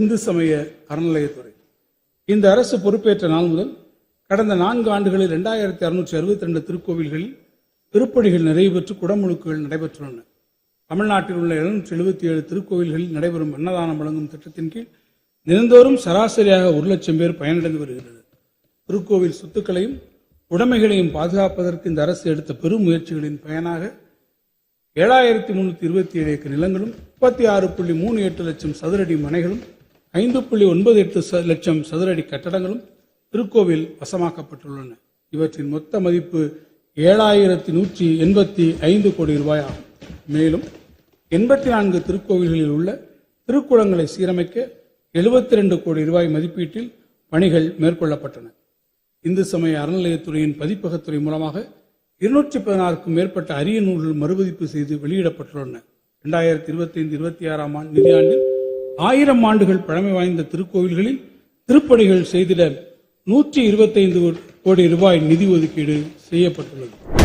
இந்து சமய அறநிலையத்துறை. இந்த அரசு பொறுப்பேற்ற நாள் முதல் கடந்த 4 ஆண்டுகளில் 2662 திருக்கோவில்களில் திருப்பணிகள் நிறைவு பெற்று குடமுழுக்குகள் நடைபெற்றுள்ளன. தமிழ்நாட்டில் உள்ள 777 திருக்கோவில்களில் நடைபெறும் அன்னதானம் வழங்கும் திட்டத்தின் கீழ் தினந்தோறும் சராசரியாக 1 லட்சம் பேர் பயனடைந்து வருகிறது. திருக்கோவில் சொத்துக்களையும் உடைமைகளையும் பாதுகாப்பதற்கு இந்த அரசு எடுத்த பெரும் முயற்சிகளின் பயனாக 7327 ஏக்கர் நிலங்களும் 36.38 லட்சம் சதுரடி மனைகளும் 5.98 லட்சம் சதுரடி கட்டடங்களும் திருக்கோவில் வசமாக்கப்பட்டுள்ளன. இவற்றின் மொத்த மதிப்பு 7185 கோடி ரூபாய் ஆகும். மேலும் 84 திருக்கோவில்களில் உள்ள திருக்குளங்களை சீரமைக்க 72 கோடி ரூபாய் மதிப்பீட்டில் பணிகள் மேற்கொள்ளப்பட்டன. இந்து சமய அறநிலையத்துறையின் பதிப்பகத்துறை மூலமாக 216க்கும் மேற்பட்ட அரிய நூல்கள் மறுபதிப்பு செய்து வெளியிடப்பட்டுள்ளன. 2025-26 நிதியாண்டில் 1000 ஆண்டுகள் பழமை வாய்ந்த திருக்கோவில்களில் திருப்பணிகள் செய்திட 125 கோடி ரூபாய் நிதி ஒதுக்கீடு செய்யப்பட்டுள்ளது.